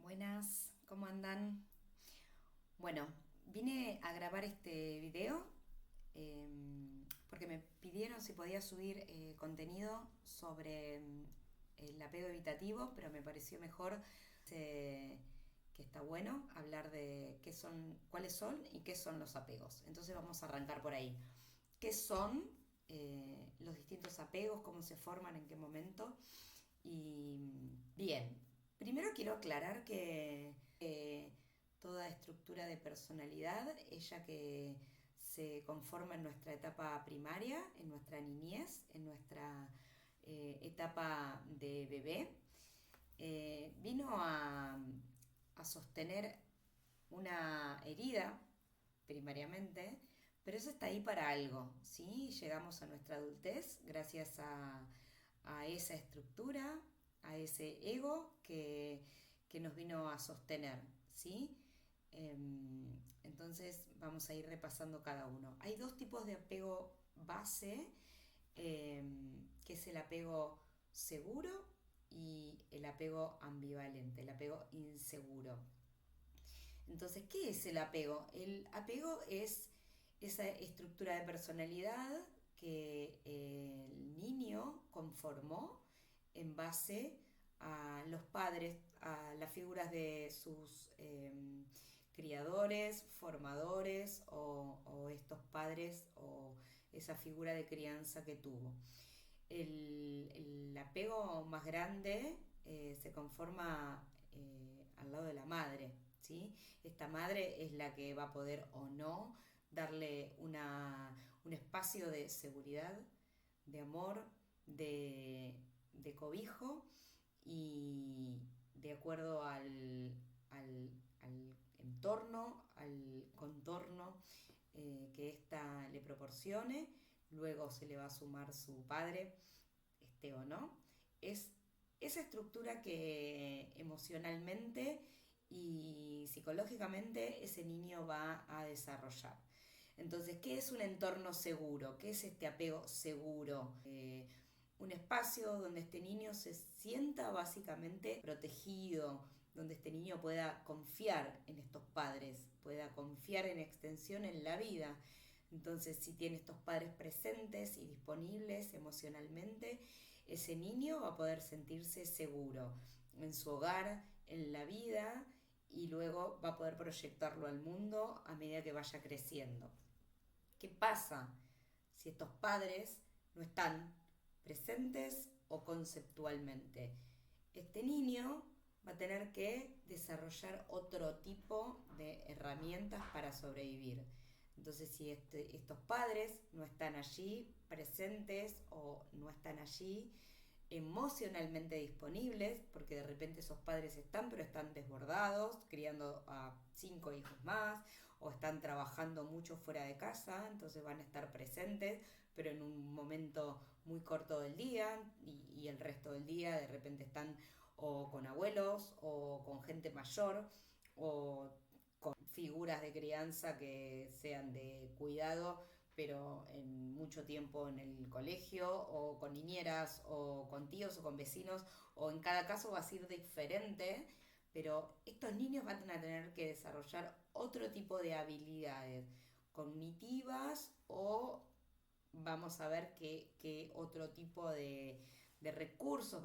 Buenas, ¿cómo andan? Bueno, vine a grabar este video porque me pidieron si podía subir contenido sobre el apego evitativo, pero me pareció mejor que está bueno hablar de cuáles son y qué son los apegos. Entonces vamos a arrancar por ahí. ¿Qué son los distintos apegos? ¿Cómo se forman? ¿En qué momento? Y bien, primero quiero aclarar que toda estructura de personalidad, ella que se conforma en nuestra etapa primaria, en nuestra niñez, en nuestra etapa de bebé, vino a sostener una herida primariamente, pero eso está ahí para algo, ¿sí? Llegamos a nuestra adultez gracias a esa estructura, a ese ego que nos vino a sostener, ¿sí? Entonces vamos a ir repasando cada uno. Hay dos tipos de apego base, que es el apego seguro y el apego ambivalente, el apego inseguro. Entonces, ¿qué es el apego? El apego es esa estructura de personalidad que el niño conformó en base a los padres, a las figuras de sus criadores, formadores o estos padres o esa figura de crianza que tuvo. El apego más grande se conforma al lado de la madre, ¿sí? Esta madre es la que va a poder o no darle un espacio de seguridad, de amor, de cobijo y de acuerdo al entorno, al contorno que ésta le proporcione. Luego se le va a sumar su padre, esté o no. Es esa estructura que emocionalmente y psicológicamente ese niño va a desarrollar. Entonces, ¿qué es un entorno seguro? ¿Qué es este apego seguro? Un espacio donde este niño se sienta básicamente protegido, donde este niño pueda confiar en estos padres, pueda confiar en extensión en la vida. Entonces, si tiene estos padres presentes y disponibles emocionalmente, ese niño va a poder sentirse seguro en su hogar, en la vida, y luego va a poder proyectarlo al mundo a medida que vaya creciendo. ¿Qué pasa si estos padres no están presentes o conceptualmente? Este niño va a tener que desarrollar otro tipo de herramientas para sobrevivir. Entonces, si estos padres no están allí presentes o no están allí emocionalmente disponibles, porque de repente esos padres están, pero están desbordados, criando a 5 hijos más, o están trabajando mucho fuera de casa, entonces van a estar presentes, pero en un momento muy corto del día, y el resto del día de repente están o con abuelos, o con gente mayor, o con figuras de crianza que sean de cuidado, pero en mucho tiempo en el colegio, o con niñeras, o con tíos, o con vecinos, o en cada caso va a ser diferente, pero estos niños van a tener que desarrollar otro tipo de habilidades cognitivas o vamos a ver qué otro tipo de recursos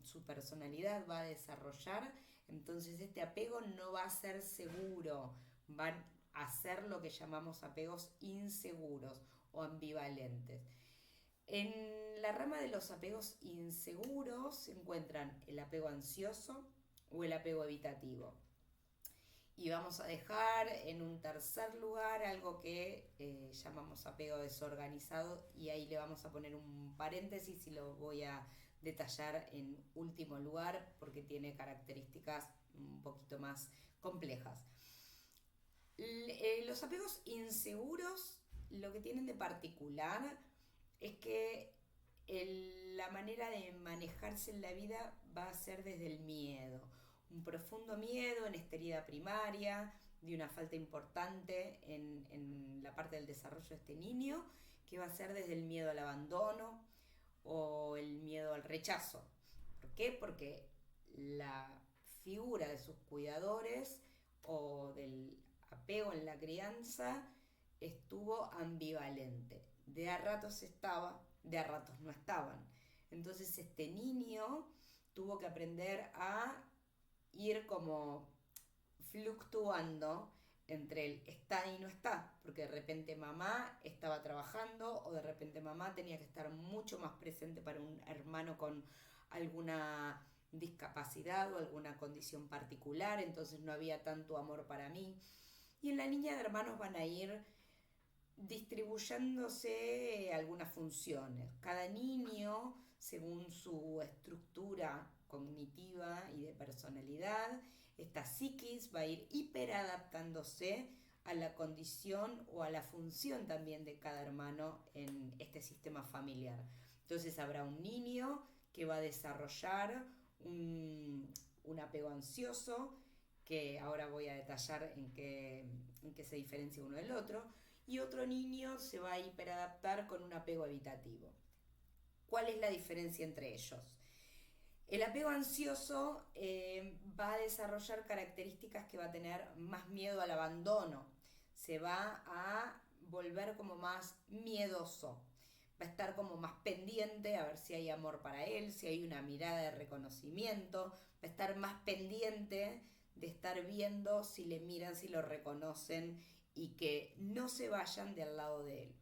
su personalidad va a desarrollar. Entonces este apego no va a ser seguro, van a ser lo que llamamos apegos inseguros o ambivalentes. En la rama de los apegos inseguros se encuentran el apego ansioso o el apego evitativo. Y vamos a dejar en un tercer lugar algo que llamamos apego desorganizado, y ahí le vamos a poner un paréntesis y lo voy a detallar en último lugar porque tiene características un poquito más complejas. Los apegos inseguros lo que tienen de particular es que la manera de manejarse en la vida va a ser desde el miedo. Un profundo miedo en esta herida primaria, de una falta importante en la parte del desarrollo de este niño, que va a ser desde el miedo al abandono o el miedo al rechazo. ¿Por qué? Porque la figura de sus cuidadores o del apego en la crianza estuvo ambivalente. De a ratos estaba, de a ratos no estaban. Entonces este niño tuvo que aprender a ir como fluctuando entre el está y no está, porque de repente mamá estaba trabajando o de repente mamá tenía que estar mucho más presente para un hermano con alguna discapacidad o alguna condición particular, entonces no había tanto amor para mí. Y en la línea de hermanos van a ir distribuyéndose algunas funciones. Cada niño, según su estructura cognitiva y de personalidad, esta psiquis va a ir hiperadaptándose a la condición o a la función también de cada hermano en este sistema familiar. Entonces habrá un niño que va a desarrollar un apego ansioso, que ahora voy a detallar en qué se diferencia uno del otro, y otro niño se va a hiperadaptar con un apego evitativo. ¿Cuál es la diferencia entre ellos? El apego ansioso va a desarrollar características que va a tener más miedo al abandono, se va a volver como más miedoso, va a estar como más pendiente a ver si hay amor para él, si hay una mirada de reconocimiento, va a estar más pendiente de estar viendo si le miran, si lo reconocen y que no se vayan de al lado de él.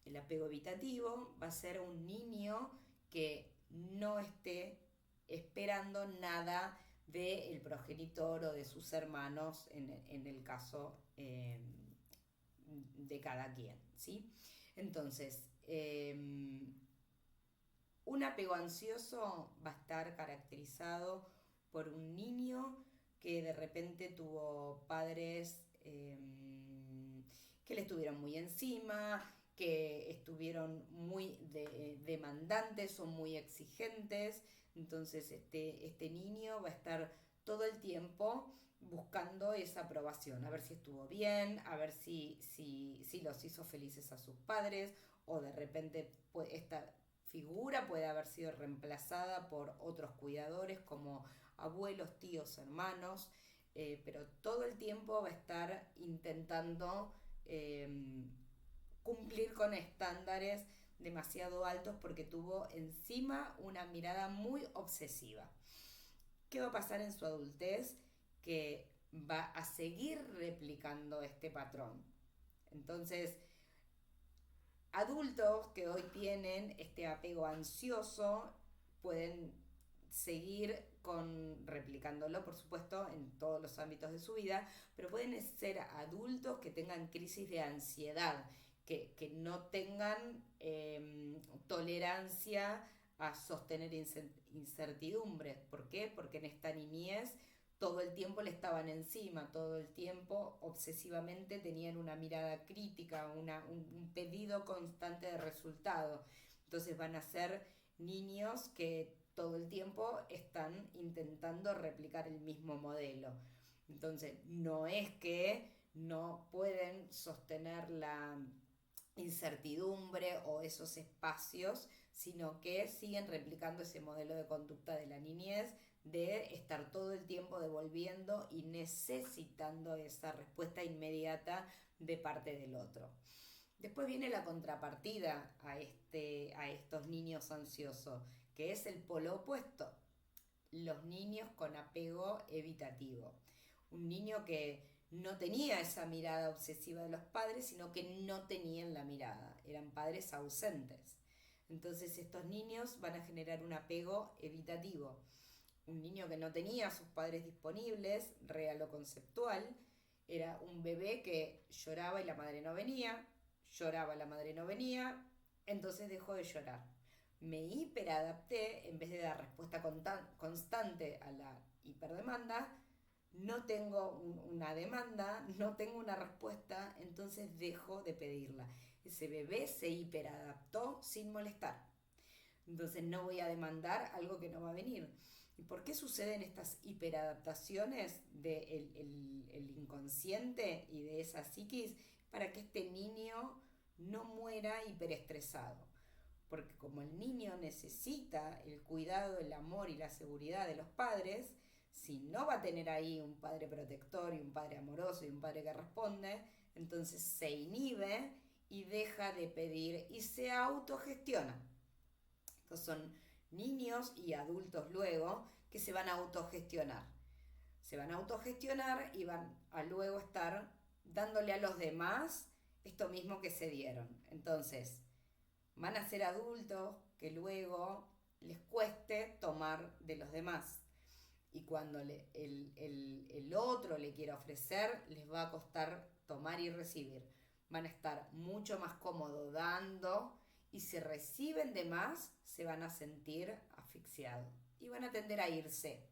El apego evitativo va a ser un niño que no esté esperando nada del progenitor o de sus hermanos en el caso de cada quien, ¿sí? Entonces, un apego ansioso va a estar caracterizado por un niño que de repente tuvo padres que le estuvieron muy encima, que estuvieron muy demandantes o muy exigentes. Entonces este niño va a estar todo el tiempo buscando esa aprobación, a ver si estuvo bien, a ver si los hizo felices a sus padres, o de repente esta figura puede haber sido reemplazada por otros cuidadores como abuelos, tíos, hermanos, pero todo el tiempo va a estar intentando cumplir con estándares demasiado altos porque tuvo encima una mirada muy obsesiva. ¿Qué va a pasar en su adultez? Que va a seguir replicando este patrón. Entonces, adultos que hoy tienen este apego ansioso pueden seguir replicándolo, por supuesto, en todos los ámbitos de su vida, pero pueden ser adultos que tengan crisis de ansiedad, que no tengan tolerancia a sostener incertidumbres. ¿Por qué? Porque en esta niñez todo el tiempo le estaban encima, todo el tiempo obsesivamente tenían una mirada crítica, un pedido constante de resultado. Entonces van a ser niños que todo el tiempo están intentando replicar el mismo modelo. Entonces no es que no pueden sostener la incertidumbre o esos espacios, sino que siguen replicando ese modelo de conducta de la niñez, de estar todo el tiempo devolviendo y necesitando esa respuesta inmediata de parte del otro. Después viene la contrapartida a estos niños ansiosos, que es el polo opuesto, los niños con apego evitativo. Un niño que no tenía esa mirada obsesiva de los padres, sino que no tenían la mirada, eran padres ausentes. Entonces estos niños van a generar un apego evitativo. Un niño que no tenía a sus padres disponibles, real o conceptual, era un bebé que lloraba y la madre no venía, lloraba, la madre no venía, entonces dejó de llorar. Me hiperadapté, en vez de dar respuesta constante a la hiperdemanda, no tengo una demanda, no tengo una respuesta, entonces dejo de pedirla. Ese bebé se hiperadaptó sin molestar. Entonces no voy a demandar algo que no va a venir. ¿Y por qué suceden estas hiperadaptaciones del inconsciente y de esa psiquis? Para que este niño no muera hiperestresado. Porque como el niño necesita el cuidado, el amor y la seguridad de los padres, Si no va a tener ahí un padre protector y un padre amoroso y un padre que responde, entonces se inhibe y deja de pedir y se autogestiona. Estos son niños y adultos luego que se van a autogestionar. Se van a autogestionar y van a luego estar dándole a los demás esto mismo que se dieron. Entonces, van a ser adultos que luego les cueste tomar de los demás. Y cuando el otro le quiera ofrecer, les va a costar tomar y recibir. Van a estar mucho más cómodos dando, y si reciben de más, se van a sentir asfixiados y van a tender a irse.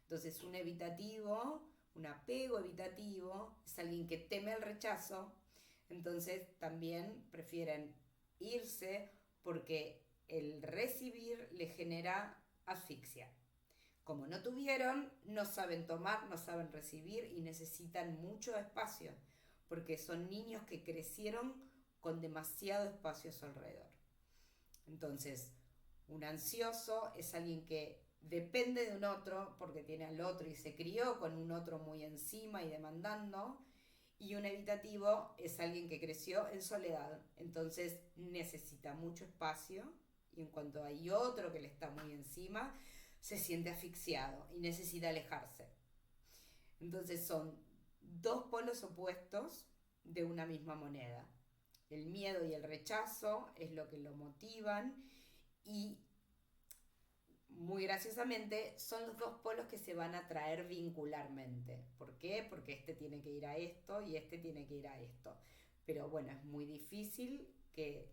Entonces, un evitativo, un apego evitativo, es alguien que teme el rechazo, entonces también prefieren irse porque el recibir le genera asfixia. Como no tuvieron, no saben tomar, no saben recibir y necesitan mucho espacio, porque son niños que crecieron con demasiado espacio a su alrededor. Entonces, un ansioso es alguien que depende de un otro porque tiene al otro y se crió con un otro muy encima y demandando. Y un evitativo es alguien que creció en soledad, entonces necesita mucho espacio y en cuanto hay otro que le está muy encima, se siente asfixiado y necesita alejarse. Entonces son dos polos opuestos de una misma moneda. El miedo y el rechazo es lo que lo motivan y muy graciosamente son los dos polos que se van a atraer vincularmente. ¿Por qué? Porque este tiene que ir a esto y este tiene que ir a esto. Pero bueno, es muy difícil que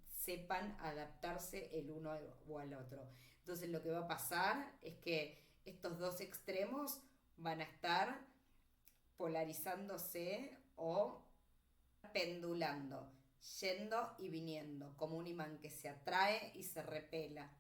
sepan adaptarse el uno o al otro. Entonces lo que va a pasar es que estos dos extremos van a estar polarizándose o pendulando, yendo y viniendo, como un imán que se atrae y se repela,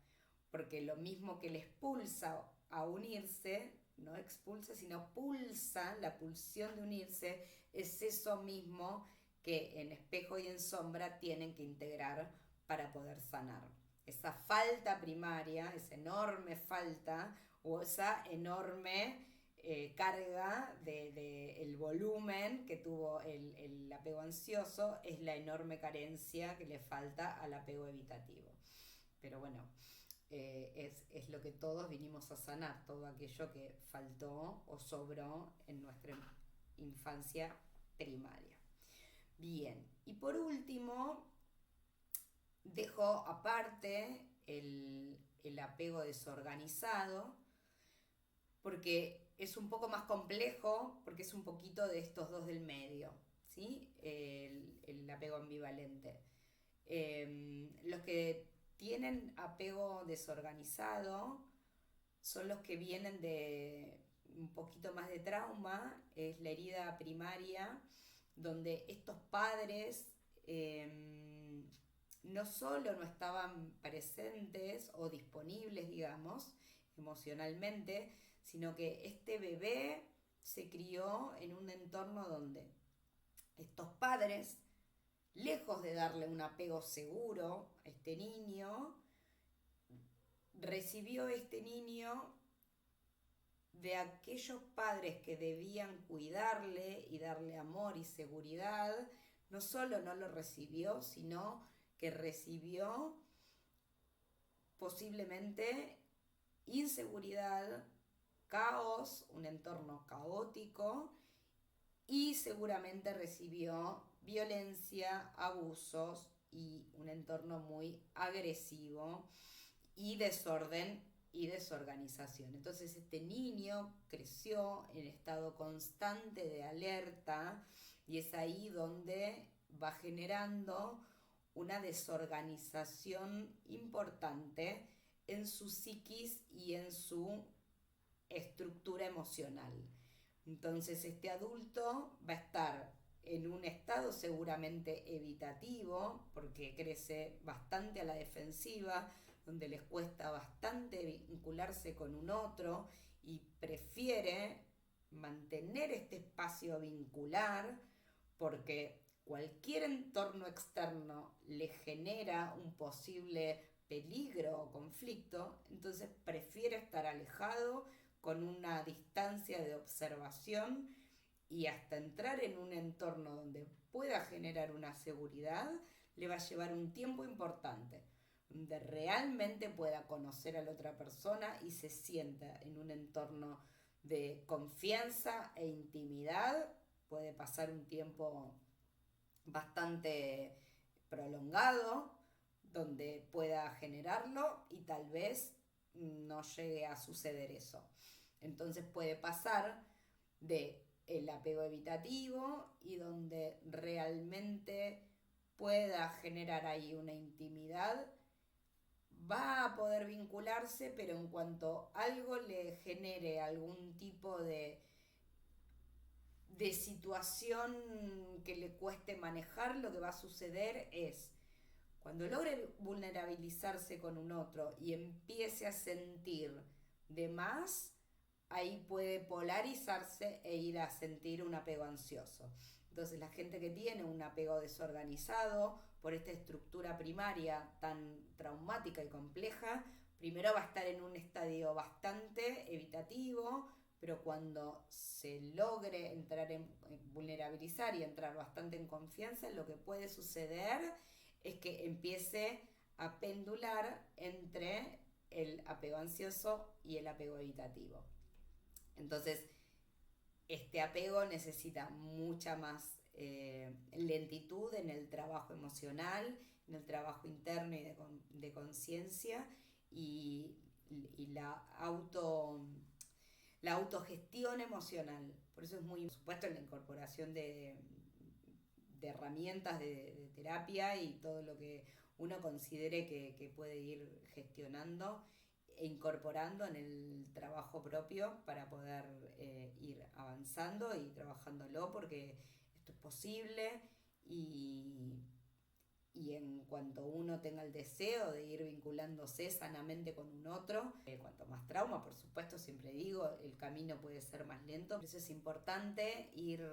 porque lo mismo que le expulsa a unirse, no expulsa, sino pulsa, la pulsión de unirse, es eso mismo que en espejo y en sombra tienen que integrar para poder sanar. Esa falta primaria, esa enorme falta o esa enorme carga de el volumen que tuvo el apego ansioso es la enorme carencia que le falta al apego evitativo. Pero bueno, es lo que todos vinimos a sanar, todo aquello que faltó o sobró en nuestra infancia primaria. Bien, y por último, dejo aparte el apego desorganizado, porque es un poco más complejo, porque es un poquito de estos dos del medio, ¿sí? El apego ambivalente. Los que tienen apego desorganizado son los que vienen de un poquito más de trauma, es la herida primaria, donde estos padres no solo no estaban presentes o disponibles, digamos, emocionalmente, sino que este bebé se crió en un entorno donde estos padres, lejos de darle un apego seguro a este niño, recibió este niño de aquellos padres que debían cuidarle y darle amor y seguridad. No solo no lo recibió, sino que recibió posiblemente inseguridad, caos, un entorno caótico, y seguramente recibió violencia, abusos y un entorno muy agresivo y desorden y desorganización. Entonces este niño creció en estado constante de alerta y es ahí donde va generando una desorganización importante en su psiquis y en su estructura emocional. Entonces este adulto va a estar en un estado seguramente evitativo, porque crece bastante a la defensiva, donde les cuesta bastante vincularse con un otro y prefiere mantener este espacio vincular porque cualquier entorno externo le genera un posible peligro o conflicto, entonces prefiere estar alejado con una distancia de observación y hasta entrar en un entorno donde pueda generar una seguridad, le va a llevar un tiempo importante, donde realmente pueda conocer a la otra persona y se sienta en un entorno de confianza e intimidad. Puede pasar un tiempo bastante prolongado donde pueda generarlo y tal vez no llegue a suceder eso. Entonces puede pasar de el apego evitativo y donde realmente pueda generar ahí una intimidad, va a poder vincularse, pero en cuanto algo le genere algún tipo de situación que le cueste manejar, lo que va a suceder es, cuando logre vulnerabilizarse con un otro y empiece a sentir de más, ahí puede polarizarse e ir a sentir un apego ansioso. Entonces la gente que tiene un apego desorganizado por esta estructura primaria tan traumática y compleja, primero va a estar en un estadio bastante evitativo, pero cuando se logre entrar en vulnerabilizar y entrar bastante en confianza, lo que puede suceder es que empiece a pendular entre el apego ansioso y el apego evitativo. Entonces, este apego necesita mucha más lentitud en el trabajo emocional, en el trabajo interno y de conciencia y, y la autogestión emocional. Por eso es muy, por supuesto, la incorporación de herramientas de terapia y todo lo que uno considere que puede ir gestionando e incorporando en el trabajo propio para poder ir avanzando y trabajándolo, porque esto es posible y en cuanto uno tenga el deseo de ir vinculándose sanamente con un otro, cuanto más trauma, por supuesto, siempre digo, el camino puede ser más lento, por eso es importante ir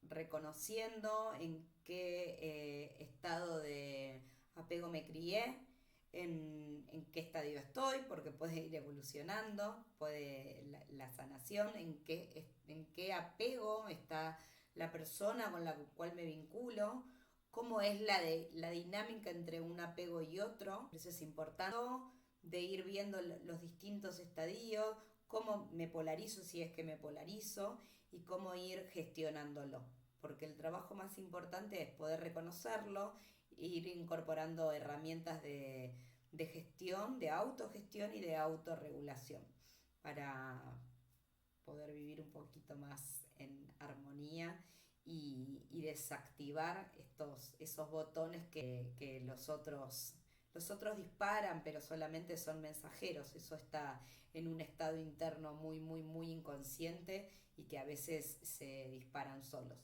reconociendo en qué estado de apego me crié, en qué estadio estoy, porque puede ir evolucionando, puede la sanación, en qué apego está la persona con la cual me vinculo, cómo es la dinámica entre un apego y otro. Eso es importante, de ir viendo los distintos estadios, cómo me polarizo si es que me polarizo y cómo ir gestionándolo. Porque el trabajo más importante es poder reconocerlo e ir incorporando herramientas de gestión, de autogestión y de autorregulación para poder vivir un poquito más en armonía y desactivar esos botones que los otros disparan, pero solamente son mensajeros. Eso está en un estado interno muy, muy, muy inconsciente y que a veces se disparan solos.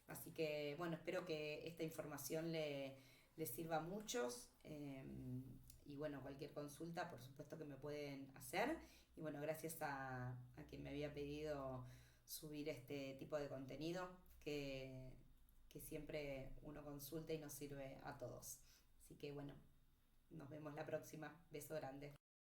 Así que, bueno, espero que esta información les sirva a muchos. Y bueno, cualquier consulta, por supuesto que me pueden hacer. Y bueno, gracias a quien me había pedido subir este tipo de contenido que siempre uno consulta y nos sirve a todos. Así que bueno, nos vemos la próxima. Beso grande.